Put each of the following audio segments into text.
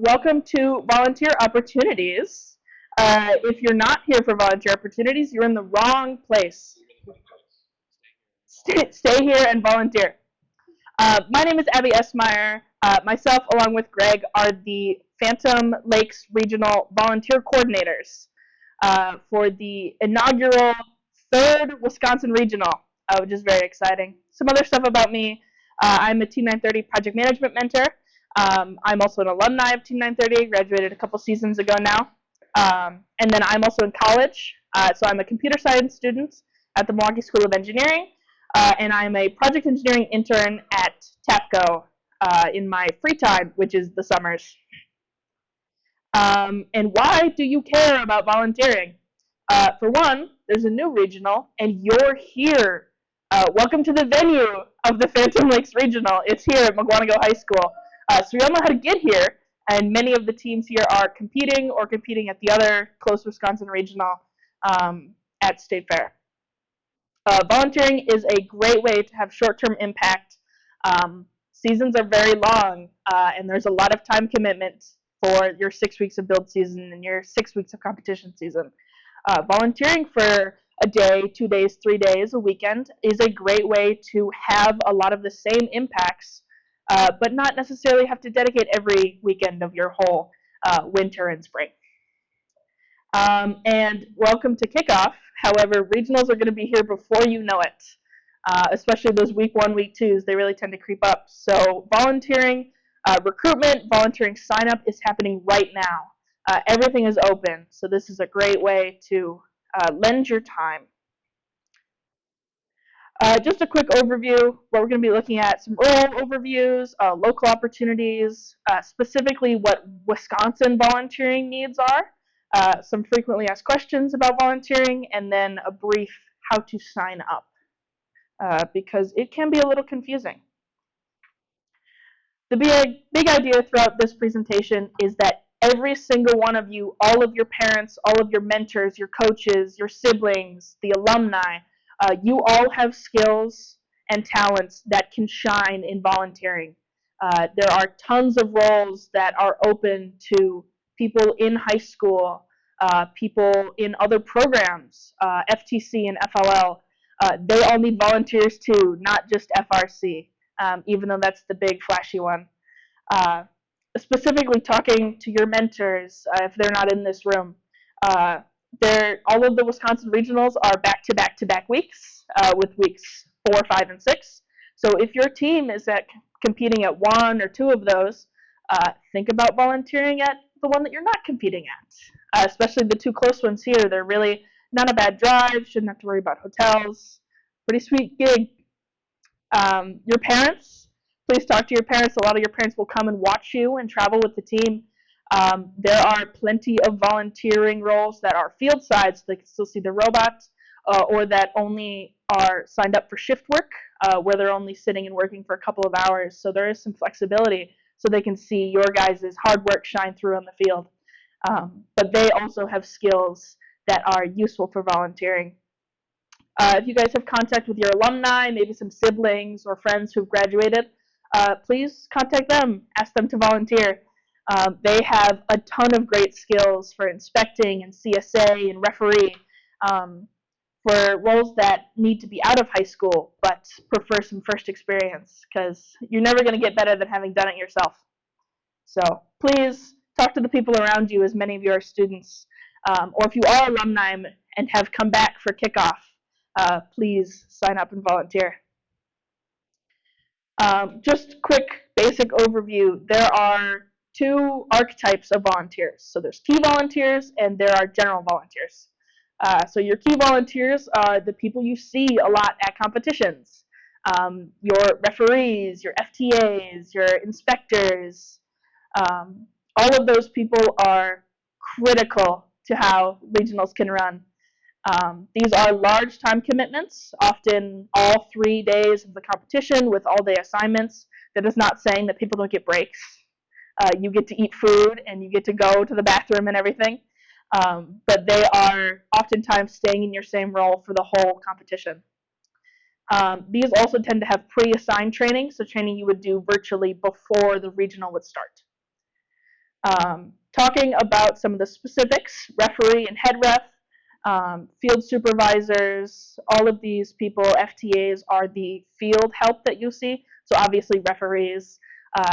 Welcome to Volunteer Opportunities. If you're not here for volunteer opportunities, you're in the wrong place. Stay here and volunteer. My name is Abby Esmeyer. Myself, along with Greg, are the Phantom Lakes Regional Volunteer Coordinators for the inaugural third Wisconsin Regional, which is very exciting. Some other stuff about me. I'm a Team 930 project management mentor. I'm also an alumni of Team 930, graduated a couple seasons ago now. And then I'm also in college, so I'm a computer science student at the Milwaukee School of Engineering, and I'm a project engineering intern at TAPCO in my free time, which is the summers. And why do you care about volunteering? For one, there's a new regional, and you're here. Welcome to the venue of the Phantom Lakes Regional. It's here at Mukwonago High School. So you all know how to get here, and many of the teams here are competing or competing at the other close Wisconsin Regional at State Fair. Volunteering is a great way to have short-term impact. Seasons are very long, and there's a lot of time commitment for your 6 weeks of build season and your 6 weeks of competition season. Volunteering for a day, 2 days, 3 days, a weekend is a great way to have a lot of the same impacts, but not necessarily have to dedicate every weekend of your whole winter and spring. And welcome to Kickoff. However, regionals are going to be here before you know it, especially those week 1, week 2s. They really tend to creep up. So volunteering recruitment, volunteering sign-up is happening right now. Everything is open, so this is a great way to lend your time. Just a quick overview, what we're going to be looking at, some role overviews, local opportunities, specifically what Wisconsin volunteering needs are, some frequently asked questions about volunteering, and then a brief how to sign up, because it can be a little confusing. The big idea throughout this presentation is that every single one of you, all of your parents, all of your mentors, your coaches, your siblings, the alumni, you all have skills and talents that can shine in volunteering. There are tons of roles that are open to people in high school, people in other programs, FTC and FLL. They all need volunteers too, not just FRC, even though that's the big flashy one. Specifically talking to your mentors, if they're not in this room, all of the Wisconsin regionals are back-to-back-to-back weeks, with weeks 4, 5, and 6. So if your team is competing at 1 or 2 of those, think about volunteering at the one that you're not competing at, especially the 2 close ones here. They're really not a bad drive, shouldn't have to worry about hotels. Pretty sweet gig. Your parents, please talk to your parents. A lot of your parents will come and watch you and travel with the team. There are plenty of volunteering roles that are field side, so they can still see the robots, or that only are signed up for shift work, where they're only sitting and working for a couple of hours. So there is some flexibility so they can see your guys' hard work shine through on the field. But they also have skills that are useful for volunteering. If you guys have contact with your alumni, maybe some siblings or friends who've graduated, please contact them, ask them to volunteer. They have a ton of great skills for inspecting and CSA and referee, for roles that need to be out of high school but prefer some first experience, because you're never going to get better than having done it yourself. So please talk to the people around you, as many of you are students, or if you are alumni and have come back for Kickoff, please sign up and volunteer. Just quick basic overview. There are 2 archetypes of volunteers. So there's key volunteers and there are general volunteers. So your key volunteers are the people you see a lot at competitions. Your referees, your FTAs, your inspectors, all of those people are critical to how regionals can run. These are large time commitments, often all 3 days of the competition with all-day assignments. That is not saying that people don't get breaks. You get to eat food and you get to go to the bathroom and everything, but they are oftentimes staying in your same role for the whole competition. These also tend to have pre-assigned training, so training you would do virtually before the regional would start. Talking about some of the specifics, referee and head ref, field supervisors, all of these people, FTAs, are the field help that you see. So obviously referees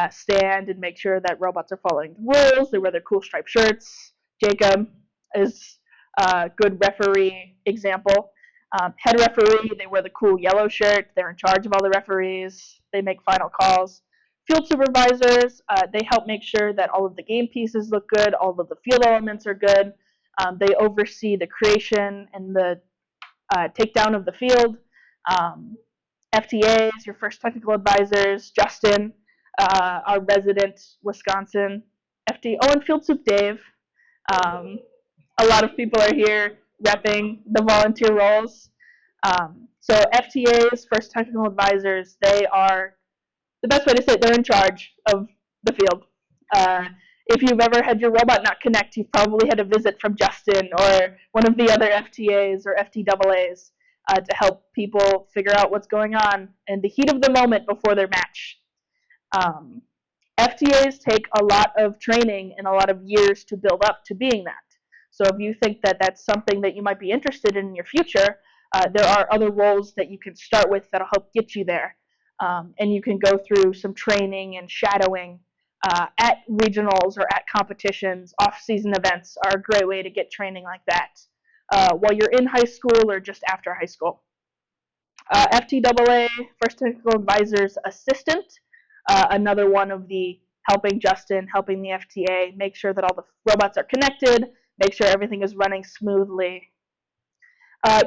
stand and make sure that robots are following the rules. They wear their cool striped shirts. Jacob is a good referee example. Head referee, they wear the cool yellow shirt. They're in charge of all the referees. They make final calls. Field supervisors, they help make sure that all of the game pieces look good, all of the field elements are good. They oversee the creation and the takedown of the field. FTAs, your first technical advisors, Justin, our resident Wisconsin FT, and Field Soup Dave. A lot of people are here repping the volunteer roles. So FTAs, first technical advisors, they are, the best way to say it, they're in charge of the field. If you've ever had your robot not connect, you've probably had a visit from Justin or one of the other FTAs or FTAAs to help people figure out what's going on in the heat of the moment before their match. FTAs take a lot of training and a lot of years to build up to being that. So if you think that that's something that you might be interested in your future, there are other roles that you can start with that'll help get you there. And you can go through some training and shadowing at regionals or at competitions. Off-season events are a great way to get training like that while you're in high school or just after high school. FTAA, First Technical Advisor's Assistant, another one of the helping Justin, helping the FTA, make sure that all the robots are connected, make sure everything is running smoothly.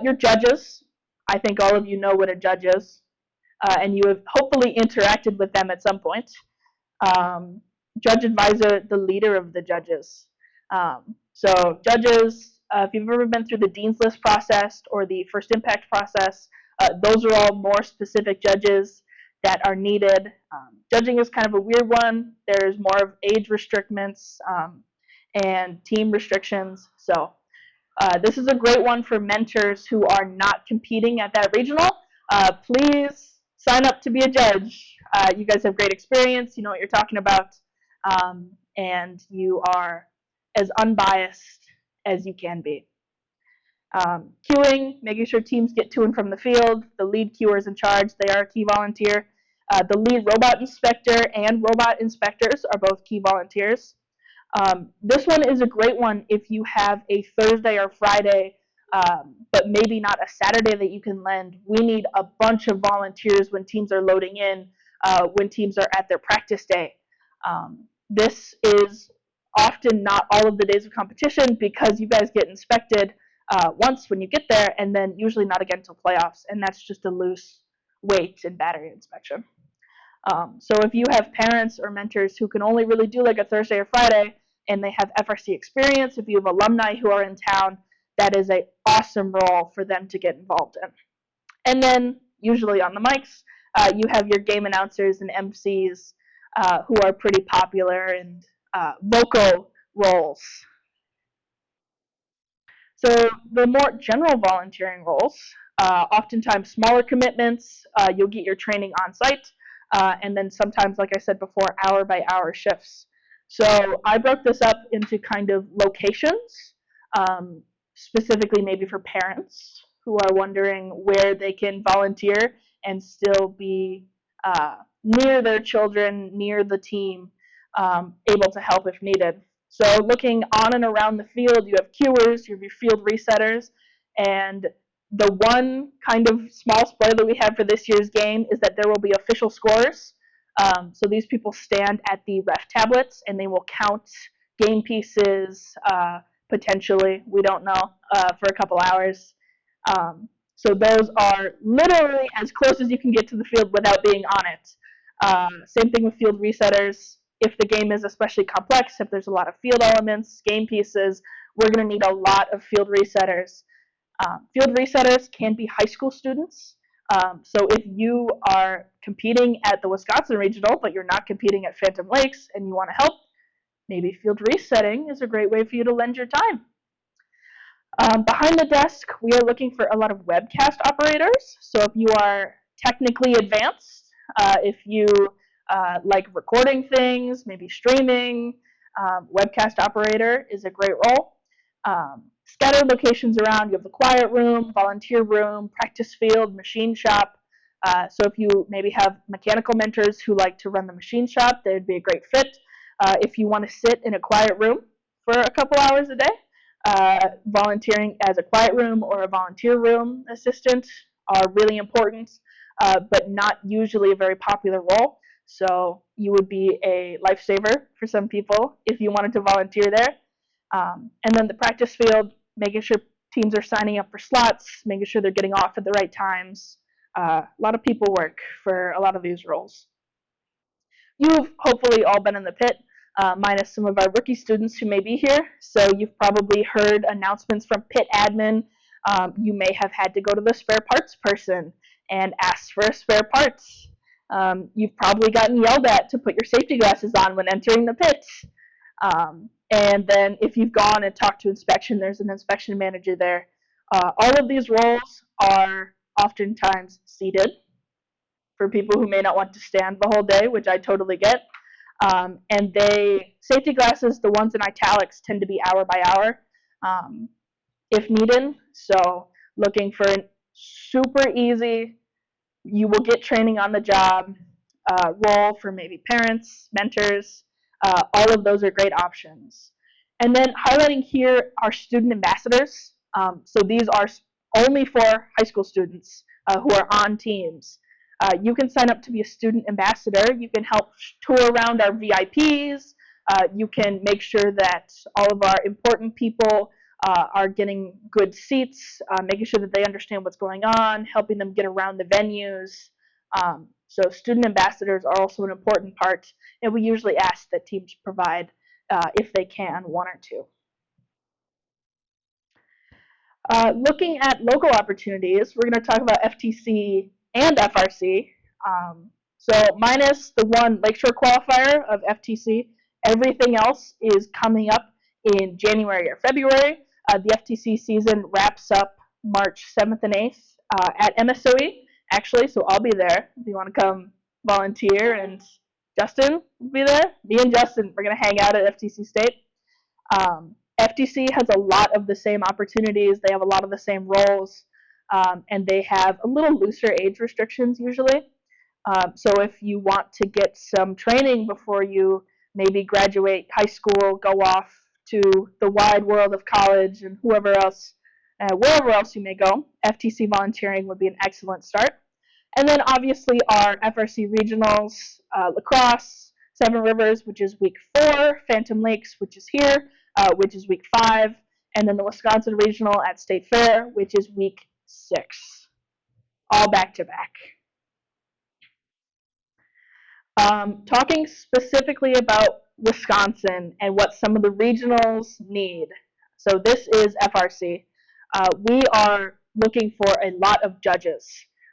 Your judges, I think all of you know what a judge is, and you have hopefully interacted with them at some point. Judge advisor, the leader of the judges. So judges, if you've ever been through the Dean's List process or the First Impact process, those are all more specific judges that are needed. Judging is kind of a weird one. There's more of age restrictions and team restrictions. So this is a great one for mentors who are not competing at that regional. Please sign up to be a judge. You guys have great experience. You know what you're talking about. And you are as unbiased as you can be. Queuing, making sure teams get to and from the field. The lead queuer is in charge. They are a key volunteer. The lead robot inspector and robot inspectors are both key volunteers. This one is a great one if you have a Thursday or Friday, but maybe not a Saturday that you can lend. We need a bunch of volunteers when teams are loading in, when teams are at their practice day. This is often not all of the days of competition because you guys get inspected once when you get there, and then usually not again until playoffs, and that's just a loose weight and battery inspection. So if you have parents or mentors who can only really do like a Thursday or Friday and they have FRC experience, if you have alumni who are in town, that is an awesome role for them to get involved in. And then usually on the mics, you have your game announcers and MCs who are pretty popular and vocal roles. So the more general volunteering roles, oftentimes smaller commitments, you'll get your training on site, and then sometimes, like I said before, hour-by-hour shifts. So I broke this up into kind of locations, specifically maybe for parents who are wondering where they can volunteer and still be near their children, near the team, able to help if needed. So looking on and around the field, you have queuers, you have your field resetters, and the one kind of small spoiler we have for this year's game is that there will be official scores. So these people stand at the ref tablets and they will count game pieces, potentially, we don't know, for a couple hours. So those are literally as close as you can get to the field without being on it. Same thing with field resetters. If the game is especially complex, if there's a lot of field elements, game pieces, we're going to need a lot of field resetters. Field resetters can be high school students. So if you are competing at the Wisconsin Regional, but you're not competing at Phantom Lakes and you want to help, maybe field resetting is a great way for you to lend your time. Behind the desk, we are looking for a lot of webcast operators. So if you are technically advanced, if you like recording things, maybe streaming, Webcast operator is a great role. Scattered locations around, you have the quiet room, volunteer room, practice field, machine shop. So if you maybe have mechanical mentors who like to run the machine shop, they'd be a great fit. If you want to sit in a quiet room for a couple hours a day, volunteering as a quiet room or a volunteer room assistant are really important, but not usually a very popular role. So you would be a lifesaver for some people if you wanted to volunteer there. And then the practice field, making sure teams are signing up for slots, making sure they're getting off at the right times. A lot of people work for a lot of these roles. You've hopefully all been in the pit, minus some of our rookie students who may be here. So you've probably heard announcements from pit admin. You may have had to go to the spare parts person and ask for a spare parts. You've probably gotten yelled at to put your safety glasses on when entering the pit. And then if you've gone and talked to inspection, there's an inspection manager there. All of these roles are oftentimes seated for people who may not want to stand the whole day, which I totally get. And safety glasses, the ones in italics, tend to be hour by hour if needed. So looking for a super easy, you will get training on the job role for maybe parents, mentors. All of those are great options. And then highlighting here are student ambassadors. So these are only for high school students who are on teams. You can sign up to be a student ambassador. You can help tour around our VIPs. You can make sure that all of our important people are getting good seats, making sure that they understand what's going on, helping them get around the venues. So student ambassadors are also an important part, and we usually ask that teams provide, if they can, one or two. Looking at local opportunities, we're going to talk about FTC and FRC. So minus the one Lakeshore qualifier of FTC, everything else is coming up in January or February. The FTC season wraps up March 7th and 8th at MSOE, actually, so I'll be there if you want to come volunteer, and Justin will be there. Me and Justin, we're going to hang out at FTC State. FTC has a lot of the same opportunities. They have a lot of the same roles, and they have a little looser age restrictions usually. So if you want to get some training before you maybe graduate high school, go off to the wide world of college and wherever else you may go, FTC volunteering would be an excellent start. And then obviously our FRC regionals, lacrosse, Seven Rivers, which is week 4, Phantom Lakes, which is here, which is week 5, and then the Wisconsin Regional at State Fair, which is week 6, all back to back. Talking specifically about Wisconsin and what some of the regionals need. So this is FRC. We are looking for a lot of judges.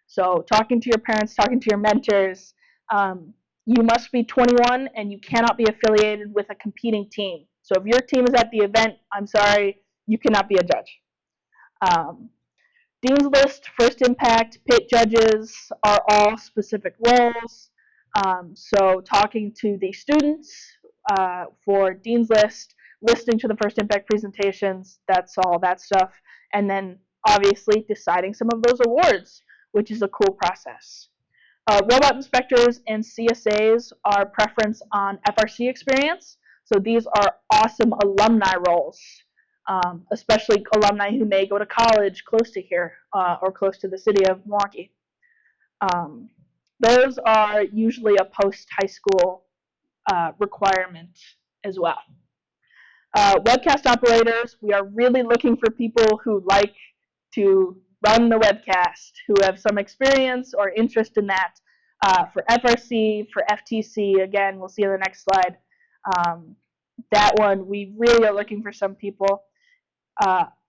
So talking to your parents, talking to your mentors, you must be 21 and you cannot be affiliated with a competing team. So if your team is at the event, I'm sorry, you cannot be a judge. Dean's List, First Impact, pit judges are all specific roles. So talking to the students for Dean's List, listening to the First Impact presentations, that's all that stuff. And then obviously deciding some of those awards, which is a cool process. Robot inspectors and CSAs are preference on FRC experience. So these are awesome alumni roles, especially alumni who may go to college close to here or close to the city of Milwaukee. Those are usually a post-high school requirement as well. Webcast operators, we are really looking for people who like to run the webcast, who have some experience or interest in that. For FRC, for FTC, again, we'll see in the next slide. That one, we really are looking for some people.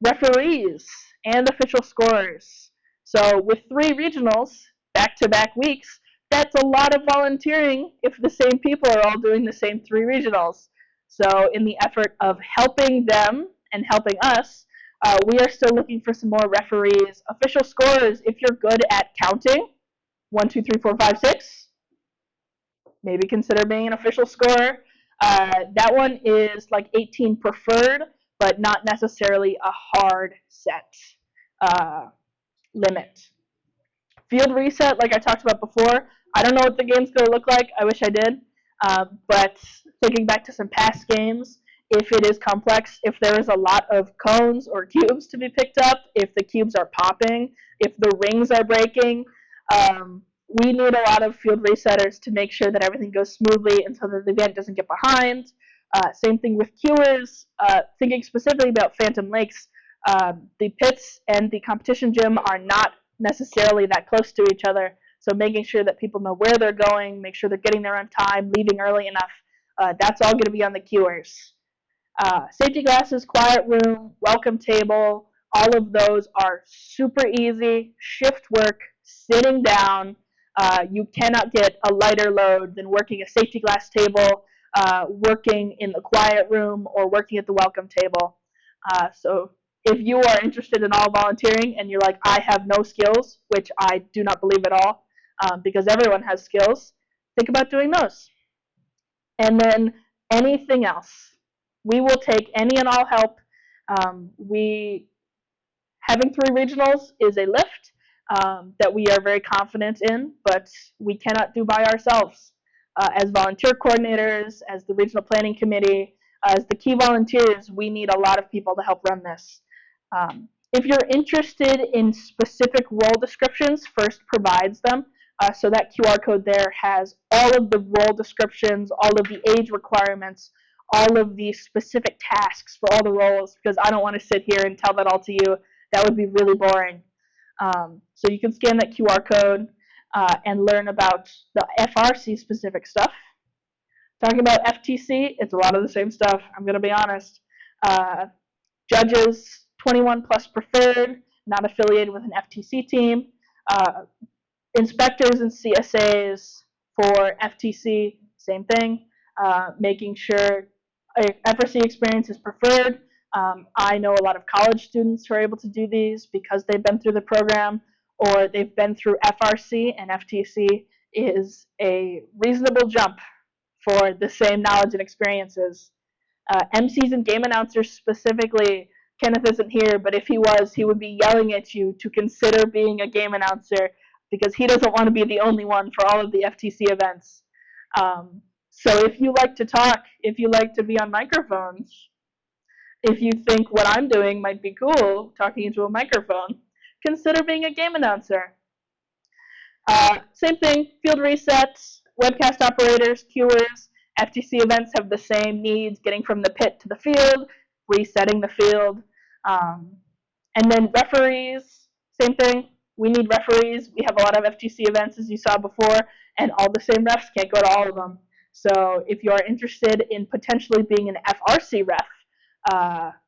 Referees and official scorers. So with 3 regionals, back-to-back weeks, that's a lot of volunteering if the same people are all doing the same 3 regionals. So in the effort of helping them and helping us, we are still looking for some more referees. Official scorers, if you're good at counting, 1, 2, 3, 4, 5, 6, maybe consider being an official scorer. That one is like 18 preferred, but not necessarily a hard set limit. Field reset, like I talked about before, I don't know what the game's going to look like. I wish I did. But thinking back to some past games, if it is complex, if there is a lot of cones or cubes to be picked up, if the cubes are popping, if the rings are breaking, we need a lot of field resetters to make sure that everything goes smoothly and so that the event doesn't get behind. Same thing with queuers. Thinking specifically about Phantom Lakes, the pits and the competition gym are not necessarily that close to each other. So making sure that people know where they're going, make sure they're getting there on time, leaving early enough, that's all going to be on the queuers. Safety glasses, quiet room, welcome table, all of those are super easy, shift work, sitting down. You cannot get a lighter load than working a safety glass table, working in the quiet room, or working at the welcome table. So if you are interested in all volunteering and you're like, I have no skills, which I do not believe at all, because everyone has skills, think about doing those. And then anything else. We will take any and all help. Having 3 regionals is a lift that we are very confident in, but we cannot do by ourselves. As volunteer coordinators, as the regional planning committee, as the key volunteers, we need a lot of people to help run this. If you're interested in specific role descriptions, FIRST provides them. So that QR code there has all of the role descriptions, all of the age requirements, all of the specific tasks for all the roles, because I don't want to sit here and tell that all to you. That would be really boring. So you can scan that QR code and learn about the FRC specific stuff. Talking about FTC, it's a lot of the same stuff, I'm going to be honest. Judges, 21 plus preferred, not affiliated with an FTC team. Inspectors and CSAs for FTC, same thing. Making sure FRC experience is preferred. I know a lot of college students who are able to do these because they've been through the program or they've been through FRC, and FTC is a reasonable jump for the same knowledge and experiences. MCs and game announcers specifically, Kenneth isn't here, but if he was, he would be yelling at you to consider being a game announcer because he doesn't want to be the only one for all of the FTC events. So if you like to talk, if you like to be on microphones, if you think what I'm doing might be cool, talking into a microphone, consider being a game announcer. Same thing, field resets, webcast operators, queuers. FTC events have the same needs, getting from the pit to the field, resetting the field. And then referees, same thing. We need referees. We have a lot of FTC events, as you saw before, and all the same refs can't go to all of them. So if you are interested in potentially being an FRC ref,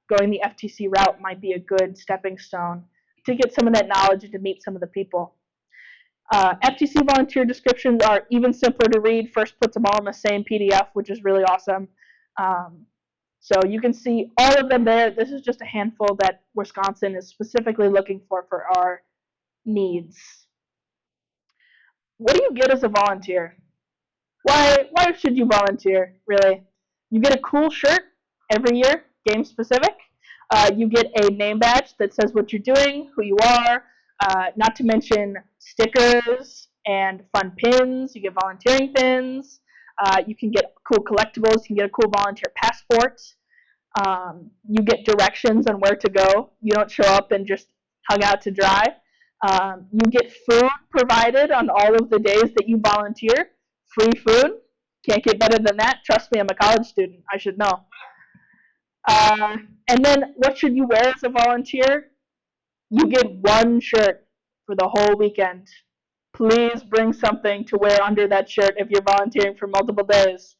going the FTC route might be a good stepping stone to get some of that knowledge and to meet some of the people. FTC volunteer descriptions are even simpler to read. FIRST puts them all in the same PDF, which is really awesome. So you can see all of them there. This is just a handful that Wisconsin is specifically looking for our needs. What do you get as a volunteer? Why should you volunteer, really? You get a cool shirt every year, game specific. You get a name badge that says what you're doing, who you are, not to mention stickers and fun pins. You get volunteering pins. You can get cool collectibles. You can get a cool volunteer passport. You get directions on where to go. You don't show up and just hung out to dry. You get food provided on all of the days that you volunteer. Free food. Can't get better than that. Trust me, I'm a college student. I should know. And then what should you wear as a volunteer? You get one shirt for the whole weekend. Please bring something to wear under that shirt if you're volunteering for multiple days.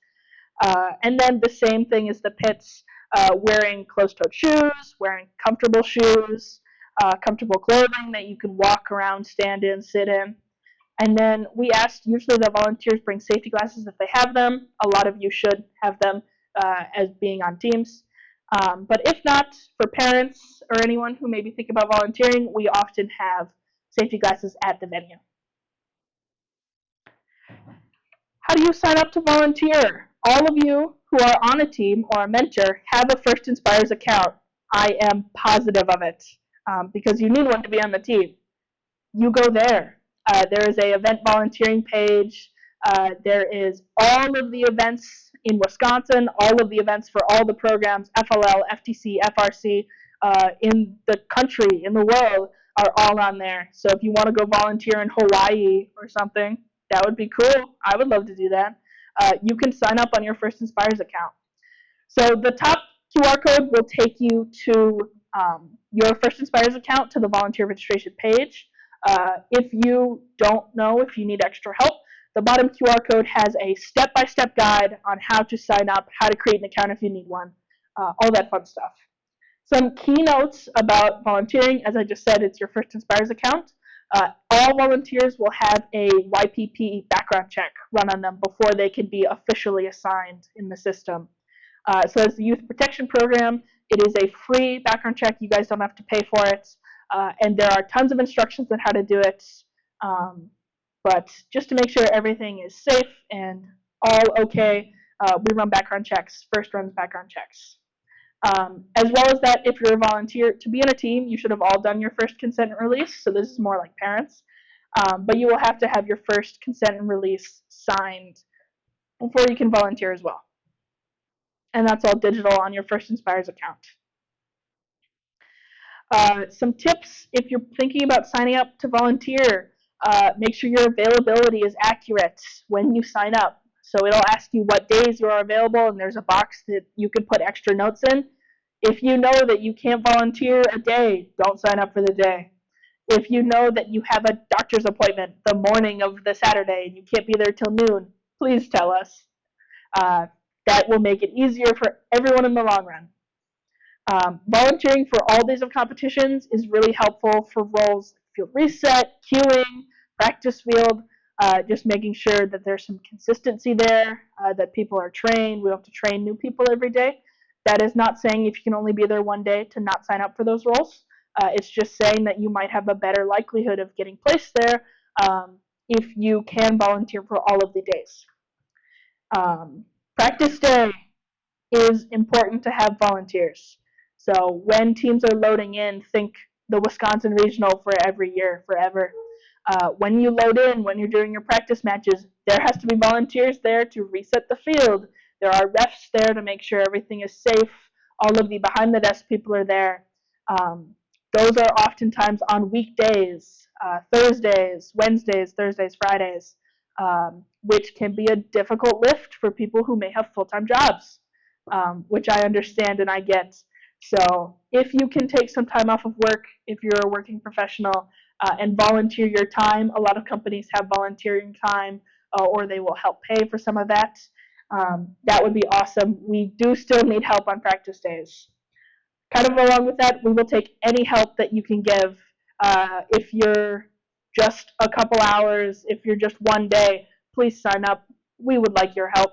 And then the same thing as the pits, wearing closed-toed shoes, wearing comfortable shoes, comfortable clothing that you can walk around, stand in, sit in. And then we asked usually the volunteers bring safety glasses if they have them. A lot of you should have them as being on teams. But if not, for parents or anyone who maybe think about volunteering, we often have safety glasses at the venue. How do you sign up to volunteer? All of you who are on a team or a mentor have a First Inspires account. I am positive of it, because you need one to be on the team. You go there. There is a event volunteering page. There is all of the events in Wisconsin, all of the events for all the programs, FLL, FTC, FRC, in the country, in the world, are all on there. So if you want to go volunteer in Hawaii or something, that would be cool. I would love to do that. You can sign up on your First Inspires account. So the top QR code will take you to your First Inspires account, to the volunteer registration page. If you don't know, if you need extra help, the bottom QR code has a step-by-step guide on how to sign up, how to create an account if you need one, all that fun stuff. Some key notes about volunteering. As I just said, it's your First Inspires account. All volunteers will have a YPP background check run on them before they can be officially assigned in the system. So as the Youth Protection Program, it is a free background check. You guys don't have to pay for it. And there are tons of instructions on how to do it. But just to make sure everything is safe and all okay, we run background checks, first runs background checks. As well as that, if you're a volunteer, to be in a team, you should have all done your first consent and release. So this is more like parents. But you will have to have your first consent and release signed before you can volunteer as well. And that's all digital on your First Inspires account. Some tips if you're thinking about signing up to volunteer. Make sure your availability is accurate when you sign up. So it'll ask you what days you are available, and there's a box that you can put extra notes in. If you know that you can't volunteer a day, don't sign up for the day. If you know that you have a doctor's appointment the morning of the Saturday and you can't be there till noon, please tell us. That will make it easier for everyone in the long run. Volunteering for all days of competitions is really helpful for roles like field reset, queuing, practice field, just making sure that there's some consistency there, that people are trained. We have to train new people every day. That is not saying if you can only be there one day to not sign up for those roles. It's just saying that you might have a better likelihood of getting placed there if you can volunteer for all of the days. Practice day is important to have volunteers. So when teams are loading in, think the Wisconsin Regional for every year, forever. When you load in, when you're doing your practice matches, there has to be volunteers there to reset the field. There are refs there to make sure everything is safe. All of the behind the desk people are there. Those are oftentimes on weekdays, Thursdays, Wednesdays, Thursdays, Fridays, which can be a difficult lift for people who may have full-time jobs, which I understand and I get. So if you can take some time off of work, if you're a working professional, and volunteer your time, a lot of companies have volunteering time, or they will help pay for some of that. That would be awesome. We do still need help on practice days. Kind of along with that, we will take any help that you can give. If you're just a couple hours, if you're just one day, please sign up. We would like your help.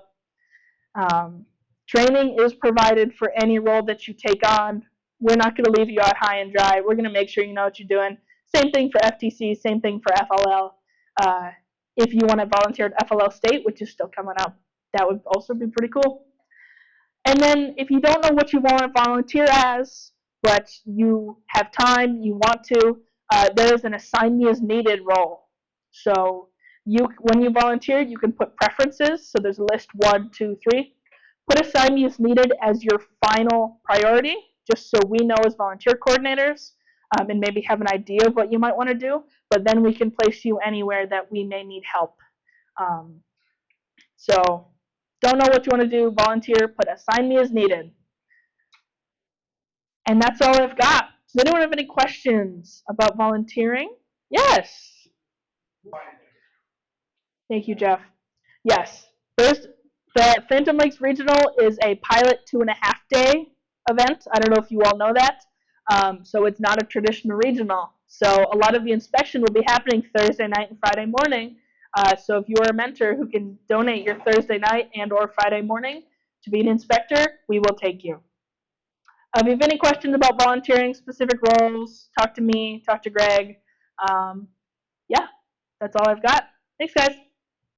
Training is provided for any role that you take on. We're not going to leave you out high and dry. We're going to make sure you know what you're doing. Same thing for FTC, same thing for FLL. If you want to volunteer at FLL State, which is still coming up, that would also be pretty cool. And then if you don't know what you want to volunteer as, but you have time, you want to, there is an assign me as needed role. So when you volunteer, you can put preferences. So there's a list 1, 2, 3. Put assign me as needed as your final priority, just so we know as volunteer coordinators, and maybe have an idea of what you might want to do, but then we can place you anywhere that we may need help. So don't know what you want to do, volunteer, put assign me as needed. And that's all I've got. Does anyone have any questions about volunteering? Yes. Thank you, Jeff. Yes. First, the Phantom Lakes Regional is a pilot 2.5-day event. I don't know if you all know that. So it's not a traditional regional. So a lot of the inspection will be happening Thursday night and Friday morning. So if you are a mentor who can donate your Thursday night and or Friday morning to be an inspector, we will take you. If you have any questions about volunteering, specific roles, talk to me, talk to Greg. Yeah, that's all I've got. Thanks, guys.